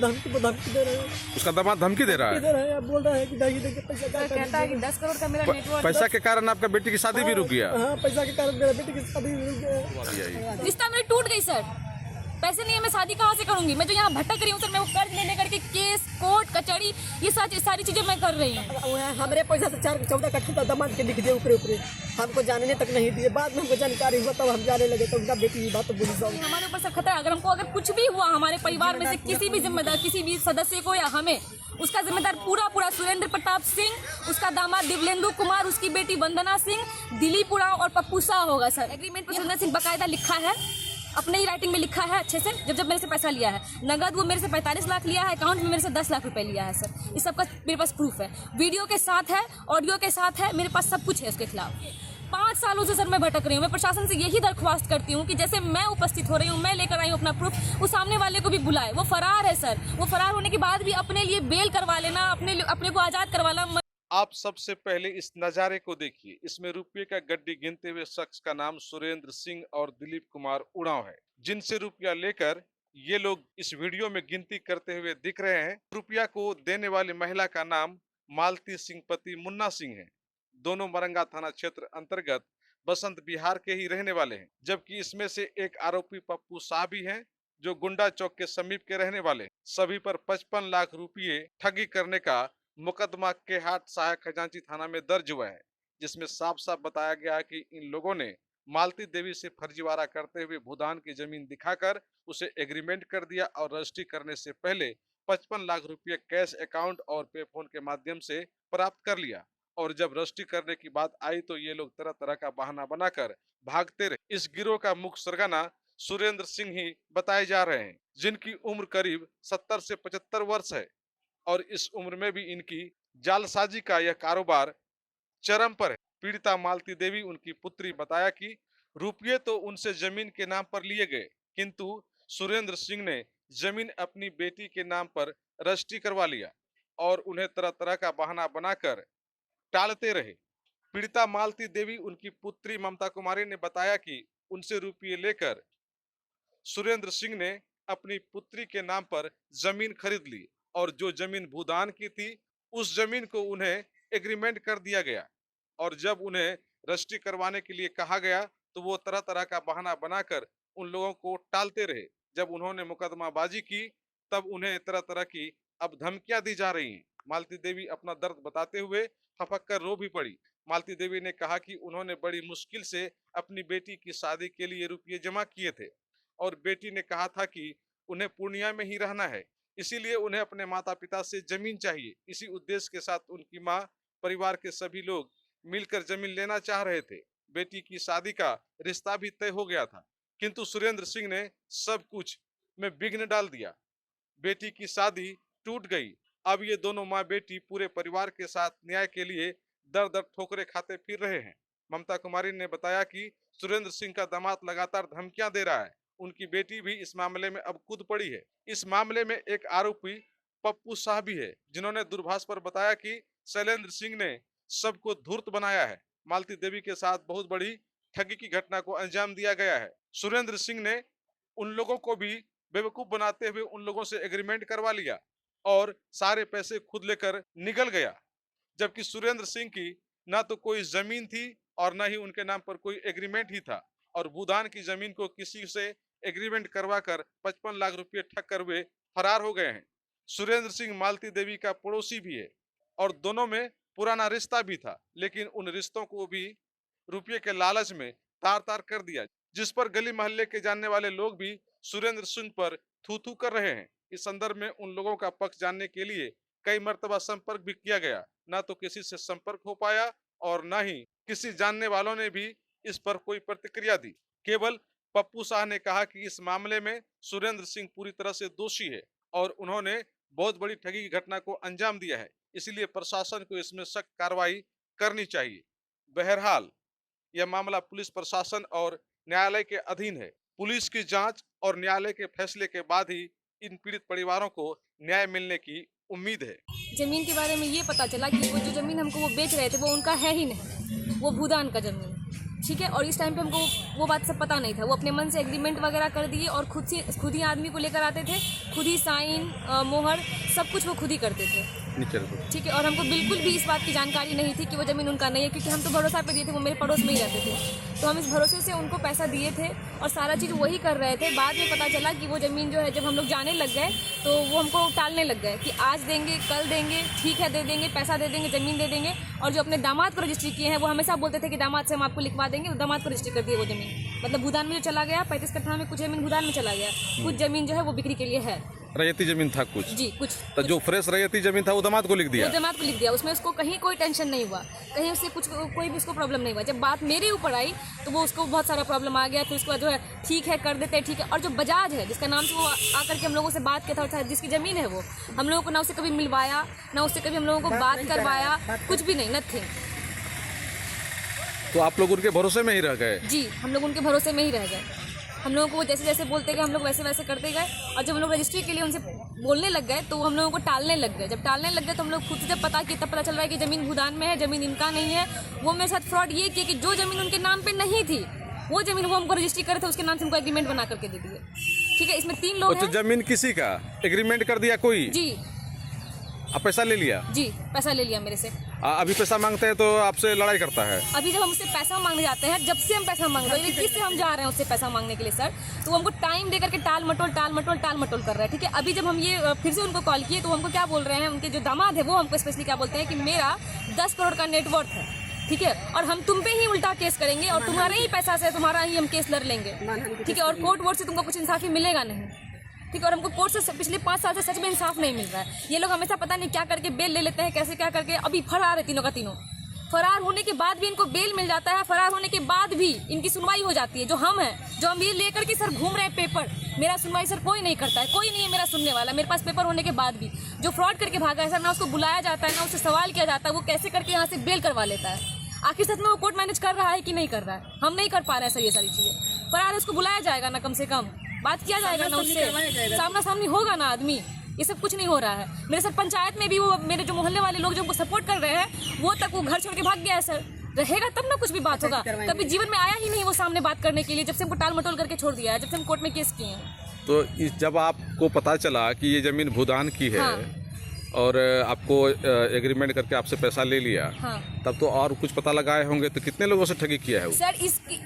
धमकी दे रहे हैं। उसका दामाद धमकी दे रहा है। अब बोल रहा है कि नहीं देंगे पैसा। कहता है कि 10 करोड़ का मेरा नेटवर्क, पैसा के कारण आपका बेटी की शादी भी रुक गया। हाँ, पैसा के कारण मेरा बेटी की शादी भी रुक गया। रिश्ता मेरी टूट गई सर। पैसे नहीं है, मैं शादी कहाँ से करूंगी? मैं जो यहाँ भटक रही हूँ सर, मैं वो कर्ज लेने करके केस कोर्ट कचहरी ये सारी चीजें मैं कर रही हूँ। हमारे पैसा से 14 कट्ठा दामाद के लिख दिए ऊपरे हमको जानने तक नहीं दिए। बाद में हमको जानकारी हुआ तब हम जाने लगे तो उनका बेटी की बात तो पुलिस हमारे ऊपर सर खतरा। अगर कुछ भी हुआ हमारे परिवार में से किसी भी जिम्मेदार किसी भी सदस्य को या हमें, उसका जिम्मेदार पूरा सुरेंद्र प्रताप सिंह, उसका दामाद दिव्लेंदु कुमार, उसकी बेटी वंदना सिंह, दिलीप उरांव और पप्पू शाह होगा सर। एग्रीमेंट पर सुरेंद्र सिंह बकायदा लिखा है, अपने ही राइटिंग में लिखा है अच्छे से। जब मेरे से पैसा लिया है नगद, वो मेरे से 45 लाख लिया है, अकाउंट में मेरे से 10 लाख रुपए लिया है सर। इस सबका मेरे पास प्रूफ है, वीडियो के साथ है, ऑडियो के साथ है, मेरे पास सब कुछ है उसके खिलाफ। 5 सालों से सर मैं भटक रही हूँ। मैं प्रशासन से यही दरख्वास्त करती हूँ कि जैसे मैं उपस्थित हो रही हूँ, मैं लेकर आई हूँ अपना प्रूफ, वो सामने वाले को भी बुलाए। वो फरार है सर, वो फरार होने के बाद भी अपने लिए बेल करवा लेना, अपने को आजाद करवाना। आप सबसे पहले इस नज़ारे को देखिए। इसमें रुपये का गड्डी गिनते हुए शख्स का नाम सुरेंद्र सिंह और दिलीप कुमार उरांव है, जिनसे रुपया लेकर ये लोग इस वीडियो में गिनती करते हुए दिख रहे हैं। रुपया को देने वाली महिला का नाम मालती सिंह पति मुन्ना सिंह है। दोनों मरंगा थाना क्षेत्र अंतर्गत बसंत बिहार के ही रहने वाले हैं, जबकि इसमें से एक आरोपी पप्पू शाह भी हैं, जो गुंडा चौक के समीप के रहने वाले हैं। सभी पर 55 लाख रुपये ठगी करने का मुकदमा के हाट सहायक खजांची थाना में दर्ज हुआ है, जिसमें साफ साफ बताया गया है कि इन लोगों ने मालती देवी से फर्जीवाड़ा करते हुए भूदान की जमीन दिखाकर उसे एग्रीमेंट कर दिया और रजिस्ट्री करने से पहले 55 लाख रुपये कैश अकाउंट और पे फोन के माध्यम से प्राप्त कर लिया। और जब रजिस्ट्री करने की बात आई तो ये लोग तरह तरह का बहाना बनाकर भागते रहे। इस गिरोह का मुख्य सरगना सुरेंद्र सिंह ही बताए जा रहे हैं, जिनकी उम्र करीब 70 से 75 वर्ष है। और इस उम्र में भी इनकी जालसाजी का यह कारोबार चरम पर है। पीड़िता मालती देवी उनकी पुत्री बताया कि रुपये तो उनसे जमीन के नाम पर लिए गए, किंतु सुरेंद्र सिंह ने जमीन अपनी बेटी के नाम पर रजिस्ट्री करवा लिया और उन्हें तरह तरह का बहाना बनाकर टालते रहे। पीड़िता मालती देवी उनकी पुत्री ममता कुमारी ने बताया कि उनसे रुपये लेकर सुरेंद्र सिंह ने अपनी पुत्री के नाम पर जमीन खरीद ली और जो जमीन भूदान की थी उस जमीन को उन्हें एग्रीमेंट कर दिया गया। और जब उन्हें रजिस्ट्री करवाने के लिए कहा गया तो वो तरह तरह का बहाना बनाकर उन लोगों को टालते रहे। जब उन्होंने मुकदमाबाजी की तब उन्हें तरह तरह की अब धमकियां दी जा रही हैं। मालती देवी अपना दर्द बताते हुए फपक कर रो भी पड़ी। मालती देवी ने कहा कि उन्होंने बड़ी मुश्किल से अपनी बेटी की शादी के लिए रुपये जमा किए थे और बेटी ने कहा था कि उन्हें पूर्णिया में ही रहना है, इसीलिए उन्हें अपने माता पिता से जमीन चाहिए। इसी उद्देश्य के साथ उनकी मां, परिवार के सभी लोग मिलकर जमीन लेना चाह रहे थे। बेटी की शादी का रिश्ता भी तय हो गया था, किंतु सुरेंद्र सिंह ने सब कुछ में विघ्न डाल दिया। बेटी की शादी टूट गई। अब ये दोनों माँ बेटी पूरे परिवार के साथ न्याय के लिए दर दर ठोकरे खाते फिर रहे हैं। ममता कुमारी ने बताया कि सुरेंद्र सिंह का दामाद लगातार धमकियां दे रहा है। उनकी बेटी भी इस मामले में अब कूद पड़ी है। इस मामले में एक आरोपी पप्पू शाह भी है, जिन्होंने दूरभाष पर बताया कि शैलेंद्र सिंह ने सबको धूर्त बनाया है। मालती देवी के साथ बहुत बड़ी ठगी की घटना को अंजाम दिया गया है। सुरेंद्र सिंह ने उन लोगों को भी बेवकूफ बनाते हुए उन लोगों से एग्रीमेंट करवा लिया और सारे पैसे खुद लेकर निकल गया, जबकि सुरेंद्र सिंह की ना तो कोई जमीन थी और न ही उनके नाम पर कोई एग्रीमेंट ही था और भूदान की जमीन को किसी से एग्रीमेंट करवाकर 55 लाख रुपए ठग कर वे फरार हो गए हैं। सुरेंद्र सिंह मालती देवी का पड़ोसी भी है और दोनों में पुराना रिश्ता भी था, लेकिन उन रिश्तों को भी रुपये के लालच में तार तार कर दिया, जिस पर गली मोहल्ले के जानने वाले लोग भी सुरेंद्र सिंह पर थू थू कर रहे हैं। इस संदर्भ में उन लोगों का पक्ष जानने के लिए कई मर्तबा संपर्क भी किया गया, ना तो किसी से संपर्क हो पाया और न ही किसी जानने वालों ने भी इस पर कोई प्रतिक्रिया दी। केवल पप्पू शाह ने कहा कि इस मामले में सुरेंद्र सिंह पूरी तरह से दोषी है और उन्होंने बहुत बड़ी ठगी की घटना को अंजाम दिया है, इसलिए प्रशासन को इसमें सख्त कार्रवाई करनी चाहिए। बहरहाल यह मामला पुलिस प्रशासन और न्यायालय के अधीन है। पुलिस की जांच और न्यायालय के फैसले के बाद ही इन पीड़ित परिवारों को न्याय मिलने की उम्मीद है। जमीन के बारे में ये पता चला कि वो जो जमीन हमको वो बेच रहे थे वो उनका है ही नहीं, वो भूदान का जमीन। ठीक है। और इस टाइम पे हमको वो बात सब पता नहीं था, वो अपने मन से एग्रीमेंट वगैरह कर दिए और खुद ही आदमी को लेकर आते थे, खुद ही साइन मोहर सब कुछ वो खुद ही करते थे, ठीक है। और हमको बिल्कुल भी इस बात की जानकारी नहीं थी कि वो ज़मीन उनका नहीं है, क्योंकि हम तो भरोसा पे दिए थे, वो मेरे पड़ोस में ही रहते थे, तो हम इस भरोसे से उनको पैसा दिए थे और सारा चीज़ वही कर रहे थे। बाद में पता चला कि वो ज़मीन जो है, जब हम लोग जाने लग गए तो वो हमको टालने लग गए कि आज देंगे, कल देंगे, ठीक है दे देंगे, पैसा दे देंगे, ज़मीन दे देंगे। और जो अपने दामाद को रजिस्ट्री किए हैं वो हमेशा बोलते थे कि दामाद से हम आपको लिखवा देंगे, दामाद को रजिस्ट्री कर दिए वो ज़मीन, मतलब भूदान में जो चला गया 35 कट्ठा में, कुछ ज़मीन भूदान में चला गया, कुछ ज़मीन जो है वो बिक्री के लिए है। रैयती जमीन था कुछ जी, कुछ तो जो फ्रेश रैयती जमीन था वो दामाद को लिख दिया, वो दामाद को लिख दिया, उसमें उसको कहीं कोई टेंशन नहीं हुआ, कहीं उससे कुछ कोई भी उसको प्रॉब्लम नहीं हुआ। जब बात मेरे ऊपर आई तो वो उसको बहुत सारा प्रॉब्लम आ गया, फिर उसको जो है ठीक है कर देते हैं, ठीक है। और जो बजाज है जिसका नाम से वो आकर के हम लोगों से बात किया था, जिसकी ज़मीन है वो हम लोगों को ना उससे कभी मिलवाया, ना उससे कभी हम लोगों को बात करवाया, कुछ भी नहीं, नथिंग। तो आप लोग उनके भरोसे में ही रह गए? जी, हम लोग उनके भरोसे में ही रह गए। हम लोगों को वो जैसे जैसे बोलते गए हम लोग वैसे वैसे करते गए, और जब हम लोग रजिस्ट्री के लिए उनसे बोलने लग गए तो हम लोगों को टालने लग गए। जब टालने लग गए तो हम लोग खुद से जब पता किया तब पता चल रहा है कि ज़मीन भूदान में है, ज़मीन इनका नहीं है। वो मेरे साथ फ्रॉड ये किया कि जो ज़मीन उनके नाम पे नहीं थी वो ज़मीन वो हमको रजिस्ट्री करे थे, उसके नाम से हमको एग्रीमेंट बना करके दे दिए, ठीक है। इसमें 3 लोग हैं। जमीन किसी का एग्रीमेंट कर दिया कोई? जी। आप पैसा ले लिया? जी, पैसा ले लिया मेरे से। अभी पैसा मांगते हैं तो आपसे लड़ाई करता है? अभी जब हम उससे पैसा मांगने जाते हैं, जब से हम पैसा मांग रहे हैं, किससे हम जा रहे हैं उससे पैसा मांगने के लिए सर, तो वो हमको टाइम दे करके टाल मटोल कर रहा है, ठीक है। अभी जब हम ये फिर से उनको कॉल किए तो हमको क्या बोल रहे हैं, उनके जो दामाद है वो हमको स्पेशली क्या बोलते हैं कि मेरा 10 करोड़ का नेटवर्थ है, ठीक है, और हम तुम पे ही उल्टा केस करेंगे और तुम्हारे ही पैसा से तुम्हारा ही हम केस लड़ लेंगे, ठीक है। और कोर्ट वोर्ट से तुमको कुछ इंसाफी मिलेगा नहीं, ठीक है। और हमको कोर्ट से पिछले 5 साल से सच में इंसाफ नहीं मिल रहा है। ये लोग हमेशा पता नहीं क्या करके बेल ले लेते हैं, कैसे क्या करके। अभी फरार है तीनों का तीनों, फरार होने के बाद भी इनको बेल मिल जाता है, फरार होने के बाद भी इनकी सुनवाई हो जाती है। जो हम हैं, जो हम ये लेकर के सर घूम रहे हैं पेपर, मेरा सुनवाई सर कोई नहीं करता है, कोई नहीं है मेरा सुनने वाला मेरे पास पेपर होने के बाद भी। जो फ्रॉड करके भागा है सर, ना उसको बुलाया जाता है, ना उससे सवाल किया जाता है, वो कैसे करके यहाँ से बेल करवा लेता है। आखिर सच में वो कोर्ट मैनेज कर रहा है कि नहीं कर रहा है, हम नहीं कर पा रहे हैं सर ये सारी चीज़ें। फरार है, उसको बुलाया जाएगा ना, कम से कम बात किया जाएगा ना उससे, सामना सामनी होगा ना आदमी। ये सब कुछ नहीं हो रहा है। मेरे सर पंचायत में भी वो मेरे जो मोहल्ले वाले लोग जो हमको सपोर्ट कर रहे हैं वो तक वो घर छोड़ के भाग गया है सर। रहेगा तब ना कुछ भी बात होगा, कभी जीवन में आया ही नहीं वो सामने बात करने के लिए, जब से हमको टाल मटोल करके छोड़ दिया है, जब से हम कोर्ट में केस किए हैं। तो जब आपको पता चला कि ये जमीन भूदान की है, हाँ। और आपको एग्रीमेंट करके आपसे पैसा ले लिया, हाँ। तब तो और कुछ पता लगाए होंगे, तो कितने लोगों से ठगी किया है वो? सर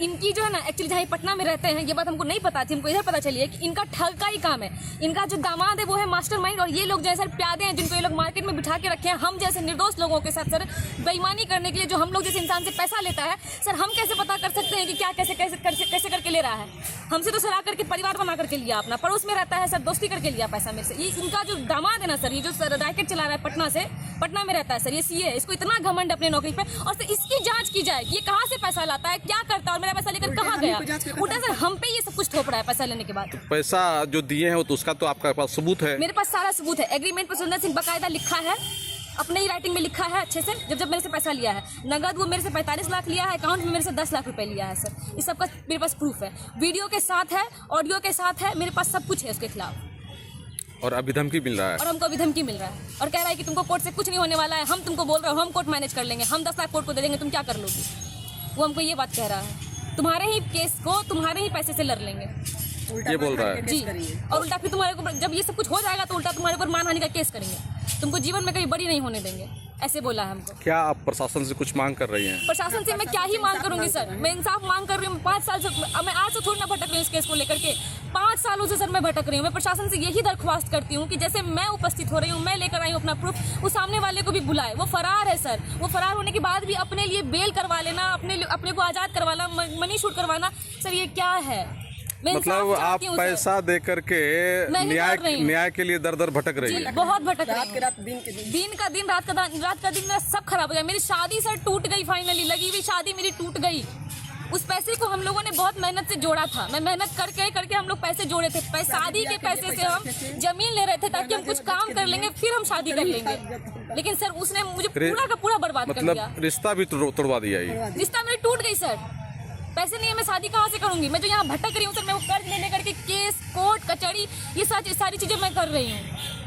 इनकी जो है ना, एक्चुअली जहाँ पटना में रहते हैं, ये बात हमको नहीं पता थी, हमको इधर पता चली है कि इनका ठग का ही काम है। इनका जो दामाद है वो है मास्टरमाइंड, और ये लोग जो है सर प्यादे हैं, जिनको ये लोग मार्केट में बिठा के रखे हैं हम जैसे निर्दोष लोगों के साथ सर बेईमानी करने के लिए। जो हम लोग जैसे इंसान से पैसा लेता है सर, हम कैसे पता कर सकते हैं कि क्या कैसे करके ले रहा है? हमसे तो सर आकर के परिवार बना करके लिया, अपना पड़ोस में रहता है सर, दोस्ती करके लिया पैसा मेरे से। ये इनका जो दामाद है ना सर, ये जो सर रैकेट चला रहा है पटना में रहता है सर, ये सीए है, इसको इतना घमंड अपने नौकरी पे, और सर इसकी जांच की जाए कि ये कहाँ से पैसा लाता है, क्या करता है, और मेरा पैसा लेकर कहाँ गया। उल्टा सर हम पे ये सब कुछ थोप रहा है पैसा लेने के बाद। पैसा जो दिए हैं तो उसका तो आपके पास सबूत है? मेरे पास सारा सबूत है। एग्रीमेंट पर सुंदर सिंह बकायदा लिखा है, अपने ही राइटिंग में लिखा है अच्छे से। जब मेरे से पैसा लिया है नगद, वो मेरे से 45 लाख लिया है, अकाउंट में मेरे से 10 लाख रुपए लिया है सर। इस सब का मेरे पास प्रूफ है, वीडियो के साथ है, ऑडियो के साथ है, मेरे पास सब कुछ है उसके खिलाफ। और अभी धमकी मिल रहा है? और हमको अभी धमकी मिल रहा है, और कह रहा है कि तुमको कोर्ट से कुछ नहीं होने वाला है, हम तुमको बोल रहे हो हम कोर्ट मैनेज कर लेंगे, हम 10 लाख कोर्ट को दे देंगे, तुम क्या कर लोगी। वो हमको ये बात कह रहा है, तुम्हारे ही केस को तुम्हारे ही पैसे से लड़ लेंगे, ये बोल रहा है जी। और उल्टा फिर तुम्हारे ऊपर जब ये सब कुछ हो जाएगा तो उल्टा तुम्हारे ऊपर मानहानि का केस करेंगे, तुमको जीवन में कभी बड़ी नहीं होने देंगे, ऐसे बोला है हमको। क्या आप प्रशासन से कुछ मांग कर रही हैं? प्रशासन से मैं क्या ही मांग करूंगी सर, मैं इंसाफ मांग कर रही हूँ। 5 साल से मैं आज से थोड़ी ना भटक रही हूँ इस केस को लेकर के, 5 सालों से सर मैं भटक रही हूँ। मैं प्रशासन से यही दरख्वास्त करती हूँ कि जैसे मैं उपस्थित हो रही हूँ, मैं लेकर आई हूँ अपना प्रूफ, वो सामने वाले को भी बुलाए। वो फरार है सर, वो फरार होने के बाद भी अपने लिए बेल करवा लेना, अपने को आज़ाद करवाना, मनी शूट करवाना, सर ये क्या है? मतलब आप पैसा दे करके न्याय के लिए दर दर भटक रही है? बहुत भटक रही है, रात दिन के दिन, दिन का दिन रात का दिन मेरा सब खराब हो गया। मेरी शादी सर टूट गई, फाइनली लगी हुई शादी मेरी टूट गई। उस पैसे को हम लोगों ने बहुत मेहनत से जोड़ा था, मैं मेहनत करके हम लोग पैसे जोड़े थे। शादी के पैसे से हम जमीन ले रहे थे ताकि हम कुछ काम कर लेंगे, फिर हम शादी कर लेंगे। लेकिन सर उसने मुझे पूरा का पूरा बर्बाद कर दिया। रिश्ता भी तोड़वा दिया, रिश्ता मेरी टूट गई सर। पैसे नहीं है, मैं शादी कहाँ से करूंगी? मैं जो यहाँ भटक रही हूँ सर, मैं वो कर्ज ले लेकर के केस कोर्ट कचहरी ये सारी चीजें मैं कर रही हूँ,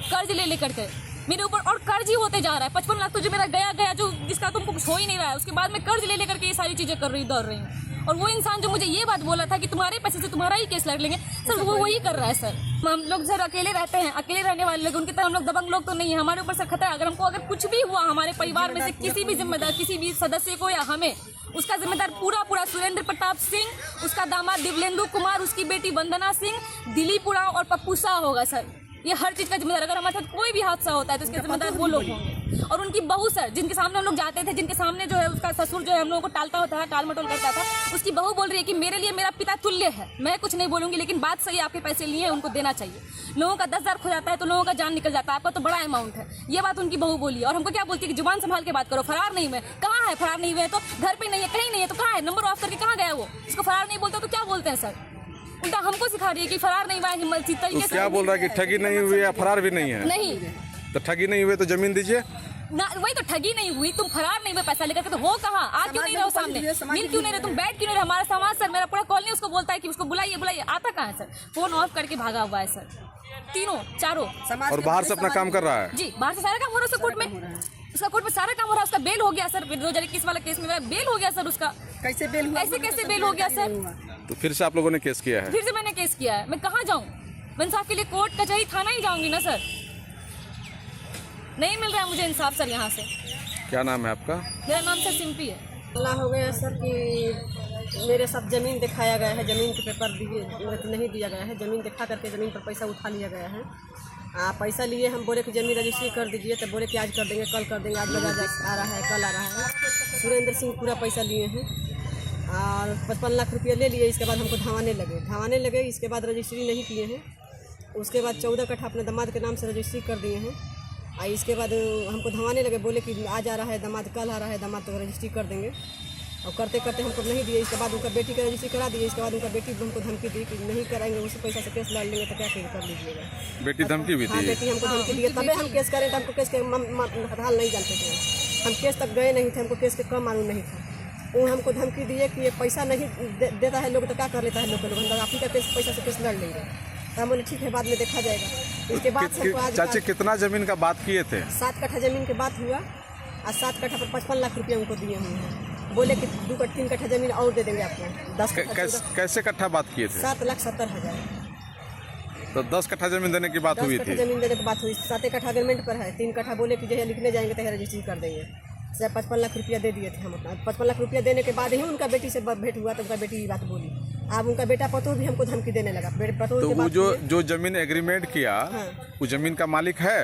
कर्ज ले लेकर के मेरे ऊपर, और कर्ज ही होते जा रहा है। 55 लाख तो जो मेरा गया जो जिसका तुमको कुछ हो ही नहीं रहा है, उसके बाद मैं कर्ज ले लेकर के ये सारी चीजें कर रही हूँ, दौड़ रही हूँ। और वो इंसान जो मुझे ये बात बोला था कि तुम्हारे पैसे से तुम्हारा ही केस लड़ लेंगे, सर वो वही कर रहा है सर। हम लोग सर अकेले रहते हैं, अकेले रहने वाले लोग, उनकी तरह हम लोग दबंग लोग तो नहीं है। हमारे ऊपर सर खतरा, अगर कुछ भी हुआ हमारे परिवार में से किसी भी जिम्मेदार, किसी भी सदस्य को या हमें, उसका जिम्मेदार पूरा सुरेंद्र प्रताप सिंह, उसका दामाद दिव्लेंदु कुमार, उसकी बेटी वंदना सिंह, दिलीप उड़ाव और पप्पू शाह होगा सर। ये हर चीज का जिम्मेदार, अगर हमारे साथ कोई भी हादसा होता है तो उसके जिम्मेदार वो लोग होंगे। और उनकी बहू सर, जिनके सामने हम लोग जाते थे, जिनके सामने जो है उसका ससुर जो है हम लोगों को टालता होता है, टाल मटोल करता था, उसकी बहू बोल रही है कि मेरे लिए मेरा पिता तुल्य है, मैं कुछ नहीं बोलूंगी, लेकिन बात सही, आपके पैसे लिए उनको देना चाहिए। लोगों का 10,000 खो जाता है तो लोगों का जान निकल जाता है, आपका तो बड़ा अमाउंट है। ये बात उनकी बहू बोली और हमको क्या बोलती है कि जुबान संभाल के बात करो, फरार नहीं हुए। कहाँ है फरार नहीं हुए? तो घर पे नहीं है, कहीं नहीं है, तो कहाँ है? नंबर ऑफ करके कहाँ गया वो? इसको फरार नहीं बोलते तो क्या बोलते हैं सर? उल्टा हमको सिखा रही है कि फरार नहीं हुआ है, हिम्मत तरीके से क्या बोल रहा है कि ठगी नहीं हुई या फरार भी नहीं है? नहीं, तो ठगी नहीं हुए तो जमीन दीजिए ना, वही तो ठगी नहीं हुई, तुम फरार नहीं हुए पैसा लेकर के, तो हो कहाँ? आ क्यों नहीं रहे हो सामने? मिल क्यों नहीं रहे? तुम बैठ क्यों नहीं रहे? हमारा समाज सर, मेरा पूरा कॉलोनी उसको बोलता है कि उसको बुलाइए, आता कहाँ है सर? फोन ऑफ करके भागा हुआ है सर, तीनों चारों। और बाहर से अपना काम कर रहा है जी, बाहर से सारा काम हो रहा है कोर्ट में, उसका कोर्ट में सारा काम हो रहा है। उसका बेल हो गया सर, 2021 वाला केस में बेल हो गया सर उसका। कैसे बेल हुआ? ऐसे कैसे बेल हो गया सर? तो फिर से आप लोगों ने केस किया है? फिर से मैंने केस किया है। मैं कहाँ जाऊँ? मैं इंसाफ के लिए कोर्ट कचहरी थाना ही जाऊंगी ना सर। नहीं मिल रहा है मुझे इंसाफ सर यहाँ से। क्या नाम है आपका? मेरा नाम सर सिंपी है। मामला हो गया सर कि मेरे साथ ज़मीन दिखाया गया है, ज़मीन के पेपर नहीं दिया गया है, ज़मीन दिखा करके ज़मीन पर पैसा उठा लिया गया है। पैसा लिए हम बोले कि ज़मीन रजिस्ट्री कर दीजिए, तो बोले कि आज कर देंगे, कल कर देंगे, आज बजाज आ रहा है, कल आ रहा है। सुरेंद्र सिंह पूरा पैसा लिए हैं और 55 लाख रुपया ले लिए। इसके बाद हमको धावाने लगे। इसके बाद रजिस्ट्री नहीं किए हैं। उसके बाद 14 कट्ठा अपने दामाद के नाम से रजिस्ट्री कर दिए हैं। और इसके बाद हमको धवाने लगे, बोले कि आज आ रहा है दामाद, कल आ रहा है दामाद, तो रजिस्ट्री कर देंगे। और करते करते हमको नहीं दिए। इसके बाद उनका बेटी का रजिस्ट्री करा दिए। इसके बाद उनका बेटी हमको धमकी दी कि नहीं कराएंगे, उसी पैसा से केस लड़ लेंगे, तो क्या कर लीजिएगा। बेटी धमकी भी हाँ, दी? बेटी हमको धमकी दिए, तबे हम केस करें। तो हमको केस के हाल नहीं जानते थे, हम केस तक गए नहीं थे, हमको केस के कम मालूम नहीं था। वो हमको धमकी दिए कि ये पैसा नहीं देता है लोग तो क्या कर लेता है लोग हम आप ही का केस पैसा से केस लड़ लेंगे। तो हम बोले ठीक है, बाद में देखा जाएगा। इसके बाद चाची कितना जमीन का बात किए थे? 7 कट्ठा जमीन के बात हुआ और 7 कट्ठा पर 55 लाख रुपया उनको दिए हुए हैं। बोले कि 3 कट्ठा जमीन और दे देंगे आपको। 10 कैसे कट्ठा बात किए थे? 7,70,000। तो 10 कट्ठा जमीन देने की बात हुई थी? जमीन देने की बात हुई। 7 कट्ठा अग्रीमेंट पर है। 3 कट्ठा बोले कि जो है लिखने जाएंगे तो रजिस्ट्री कर देंगे। सिर्फ 55 लाख रुपया दे दिए थे हम अपना। 55 लाख रुपया देने के बाद ही उनका बेटी से भेंट हुआ, तो उनका बेटी ये बात बोली। अब उनका बेटा पतो भी हमको धमकी देने लगा। तो वो जो जमीन एग्रीमेंट किया, हाँ। वो जमीन का मालिक है?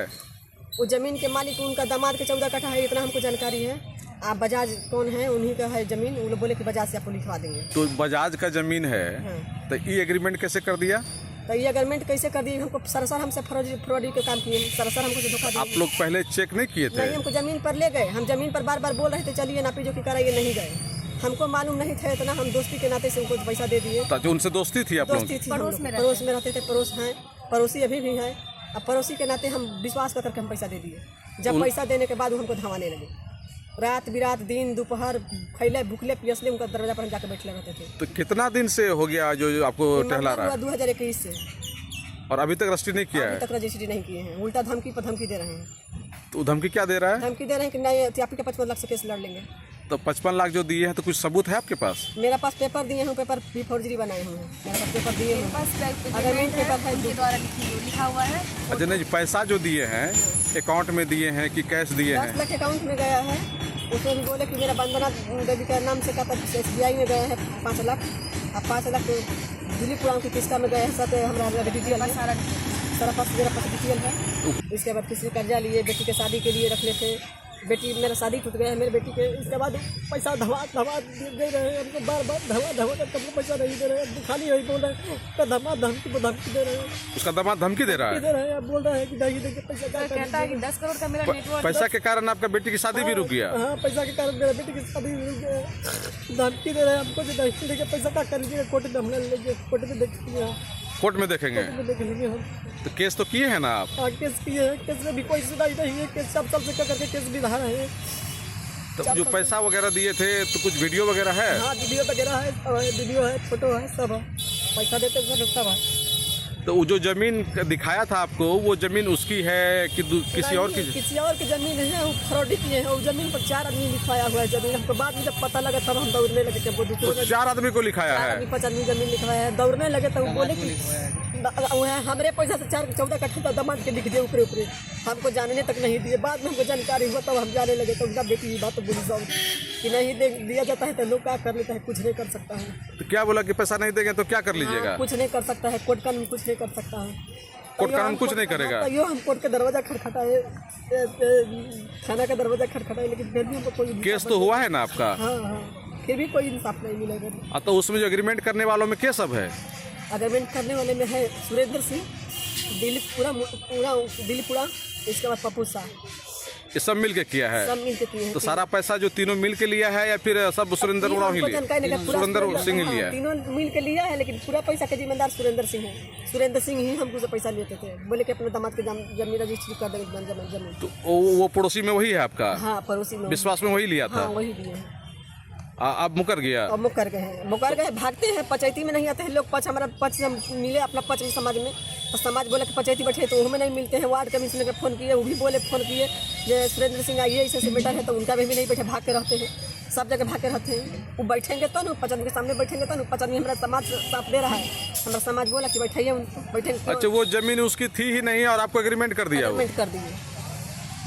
वो जमीन के मालिक उनका दामाद के 14 कट्ठा है, इतना हमको जानकारी है। आप बजाज कौन है, उन्हीं का है जमीन। वो लोग बोले कि बजाज से आपको लिखवा देंगे। तो बजाज का जमीन है। हाँ। तो ये एग्रीमेंट कैसे कर दिया? तो ये अग्रीमेंट कैसे कर दिए? हमको सरासर हमसे फ्रॉडी के काम किए हैं। सरासर हमको धोखा दिए। आप लोग पहले चेक नहीं किए थे? नहीं, हमको जमीन पर ले गए। हम जमीन पर बार बार बोल रहे थे चलिए नापी जो कि कराइए, नहीं गए। हमको मालूम नहीं था इतना। हम दोस्ती के नाते से उनको पैसा दे दिए। तो उनसे दोस्ती थी आप लोगों की? पड़ोस में रहते थे। पड़ोस हैं, पड़ोसी अभी भी है। अब पड़ोसी के नाते हम विश्वास करके हम पैसा दे दिए। जब पैसा देने के बाद वो हमको धवाने लगे। रात बिरात, दिन दोपहर, खैले भूखले पियसले उनका दरवाजा पर हम जाकर बैठे रहते थे। तो कितना दिन से हो गया जो आपको टहला रहा है? 2021 से। और अभी तक रजिस्ट्री नहीं किया है? अभी तक रजिस्ट्री नहीं किए हैं। उल्टा धमकी पर धमकी दे रहे हैं। तो धमकी क्या दे रहा है? धमकी दे रहे हैं कि नहीं आप ही का 55 लाख से केस लड़ लेंगे। तो 55 लाख जो दिए हैं, तो कुछ सबूत है आपके पास? मेरा पास पेपर दिए हैं, पेपर भी फर्जी बनाए हुए हैं। मेरे पास पेपर दिए हैं, अग्रीमेंट पेपर है, द्वारा लिखा हुआ है। अच्छा नहीं, पैसा जो दिए हैं अकाउंट में दिए हैं कि कैश दिए 10 हैं? लाख अकाउंट में गया है। उसमें भी बोले कि मेरा वंदना देवी का नाम से का SBI में गया है 5 लाख। अब 5 लाख दिलीप उड़ाव की किस्ता में गए हैं। सब हमारा डिटेल है, सारा पास मेरा पास डिटेल है। इसके बाद किसी कर्जा लिए, बेटी के शादी के लिए रख लेते। बेटी मेरा शादी टूट गया है मेरे बेटी के। इसके बाद पैसा धवा दे रहे हैं हमको, बार धवा कर हमको पैसा नहीं दे रहे हैं। खाली यही बोल रहे हैं धमकी दे रहे हैं। उसका दामाद धमकी दे रहा है? अब बोल रहे हैं कि नहीं देंगे पैसा। कहता है कि 10 करोड़ का मेरा नेटवर्क। पैसा के कारण आपका बेटी की शादी भी रुक गया? हाँ, पैसा के कारण मेरा बेटी की शादी रुक गया। धमकी दे रहे हैं हमको, जो नहीं देंगे पैसा क्या करेंगे। कोर्ट में हमने लेंगे, कोर्ट में देखेंगे। कोर्ट में देखेंगे? देख लेंगे हम। तो केस तो किए हैं ना आप? हाँ, केस किए हैं। केस में भी कोई सुनाई नहीं है। केस सब से करके केस भी रहा है। तो जो पैसा वगैरह दिए थे, तो कुछ वीडियो वगैरह है? हाँ, वीडियो वगैरह है, वीडियो है, फोटो है, सब है। पैसा देते सब है। तो वो जो जमीन दिखाया था आपको, वो जमीन उसकी है कि किसी और की? किसी और की जमीन है, वो फ्रॉडी किए हैं। वो जमीन पर 4 आदमी लिखवाया हुआ है जमीन। हमको बाद में जब पता लगा तब हम दौड़ने लगे। जब वो दूसरे 4 आदमी को लिखाया है? 5 आदमी जमीन लिखवाया है। दौड़ने लगे तो वो बोले कि हमारे पैसा से 4-14 कट्ठा दामाद के लिख दिए ऊपरे ऊपरे, हमको जानने तक नहीं दिए। बाद में हमको जानकारी हुआ तब हम जाने लगे। तो उनका बेटी बात तो बोली सब कि नहीं दिया जाता है तो लोग क्या कर लेता है, कुछ नहीं कर सकता है। तो क्या बोला कि पैसा नहीं देंगे तो क्या कर लीजिएगा? कुछ नहीं कर सकता है, कोर्ट कानून कुछ नहीं कर सकता है। कोर्ट कानून कुछ नहीं करेगा? तो यो हम कोर्ट का दरवाजा खटखटाए, थाना का दरवाजा खटखटाए, लेकिन फिर भी हमको कोई केस तो हुआ है ना आपका? हाँ, फिर भी कोई इंसाफ नहीं मिलेगा। तो उसमें जो एग्रीमेंट करने वालों में क्या सब है? अग्रीमेंट करने वाले में है सुरेंद्र सिंह, दिलीपुरा, इसके बाद पप्पू शाह, ये सब मिल के किया है? सब मिल के किए हैं। तो सारा पैसा जो तीनों मिल के लिया है या फिर सब सुरेंद्र उरांव ही लिया? सुरेंद्र सिंह ही लिया है? तीनों मिल के लिया है, लेकिन पूरा पैसा के जिम्मेदार सुरेंद्र सिंह है। सुरेंद्र सिंह ही हमको से पैसा लेते थे, बोले कि अपने दामाद के जमीन रजिस्ट्री कर देंगे जमीन। तो वो पड़ोसी में वही है आपका? हाँ, पड़ोसी में विश्वास में वही लिया था? हाँ, वही दिए हैं। अब मुकर गया? अब मुकर गए, भागते हैं। पंचायती में नहीं आते हैं लोग। हमारा पक्ष मिले अपना पक्ष समाज में, तो समाज बोले कि पंचायती बैठे तो उसमें नहीं मिलते हैं। वार्ड कमिश्नर के फ़ोन किए, वो भी बोले फ़ोन किए जो सुरेंद्र सिंह आइए ऐसे बेटर है, तो उनका भी नहीं बैठे, भाग के रहते हैं। सब जगह भाग के रहते हैं। वो बैठेंगे तो ना 5 आदमी के सामने बैठेंगे तो ना 5 आदमी हमारा समाज साथ दे रहा है। हमारा समाज बोला कि बैठाइए उनको, बैठेंगे। अच्छा, वो जमीन उसकी थी ही नहीं और आपको एग्रीमेंट कर दिया? एग्रीमेंट कर दिए।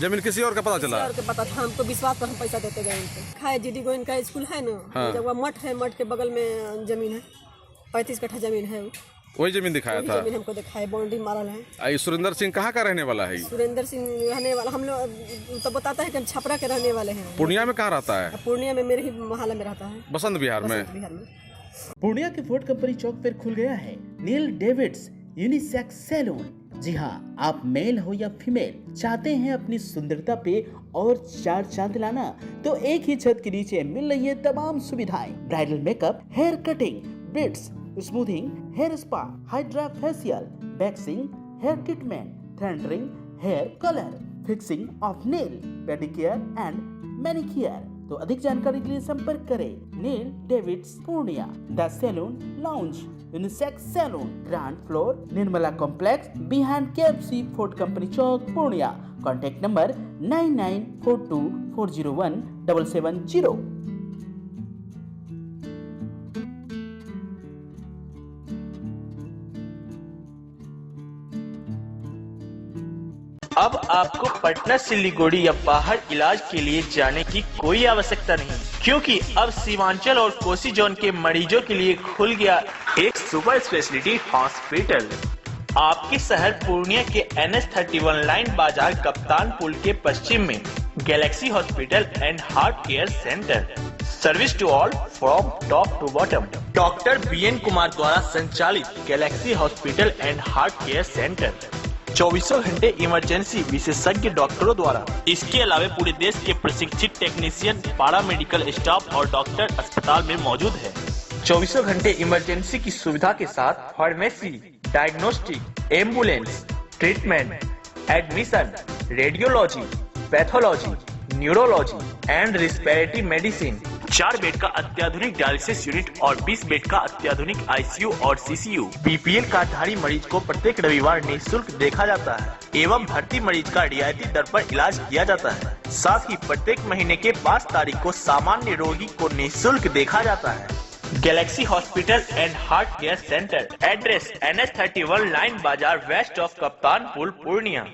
जमीन किसी और का पता चला? और के पता था हमको, विश्वास पर हम पैसा देते गए उनको। खाए जीडी गोविंद का स्कूल है ना, हाँ। जब मठ है, मठ के बगल में जमीन है, 35 कट्ठा जमीन है। वही जमीन दिखाया था? जमीन हमको दिखाया, बाउंड्री मारल है। सुरेंद्र सिंह कहाँ का रहने वाला है? सुरेंद्र सिंह रहने वाला, हम लोग तो बताता है कि हम छपरा के रहने वाले हैं। पूर्णिया में कहाँ रहता है? पूर्णिया में मेरे ही मोहल्ला में रहता है, बसंत विहार में। बिहार में। पूर्णिया के फोर्ट कंपनी चौक पर खुल गया है नील डेविड्स यूनिसेक्स सैलून। जी हाँ, आप मेल हो या फीमेल चाहते हैं अपनी सुंदरता पे और 4 चांद लाना, तो एक ही छत के नीचे मिल रही है तमाम सुविधाएं। Bridal makeup, hair cutting, braids, smoothing, hair spa, hydra facial, waxing, hair treatment, threading, hair colour, fixing of nail, pedicure and manicure. तो अधिक जानकारी के लिए संपर्क करें Neel David's Purnia, the salon lounge, unisex salon, ground floor, Nirmala complex, behind KFC, fort company Chowk, Purnia. Contact number 9942401770। अब आपको पटना, सिलीगुड़ी या बाहर इलाज के लिए जाने की कोई आवश्यकता नहीं, क्योंकि अब सीमांचल और कोसी जोन के मरीजों के लिए खुल गया एक सुपर स्पेशलिटी हॉस्पिटल। आपके शहर पूर्णिया के NH31 लाइन बाजार कप्तान पुल के पश्चिम में galaxy hospital and heart care centre. Service to all from top to bottom. Doctor BN Kumar द्वारा संचालित galaxy hospital and heart care centre 24 घंटे इमरजेंसी विशेषज्ञ डॉक्टरों द्वारा। इसके अलावा पूरे देश के प्रशिक्षित टेक्नीशियन, पारा मेडिकल स्टाफ और डॉक्टर अस्पताल में मौजूद है। 24 घंटे इमरजेंसी की सुविधा के साथ pharmacy, diagnostic, ambulance, treatment, admission, radiology, pathology, neurology and respiratory medicine. 4 bed का अत्याधुनिक डायलिसिस यूनिट और 20 बेड का अत्याधुनिक ICU और CCU। BPL कार्डधारी मरीज को प्रत्येक रविवार निःशुल्क देखा जाता है एवं भर्ती मरीज का रियायती दर पर इलाज किया जाता है। साथ ही प्रत्येक महीने के 5 तारीख को सामान्य रोगी को निःशुल्क देखा जाता है। Galaxy hospital and heart care centre, address NH31 line बाजार वेस्ट ऑफ कप्तान पुल, पूर्णिया।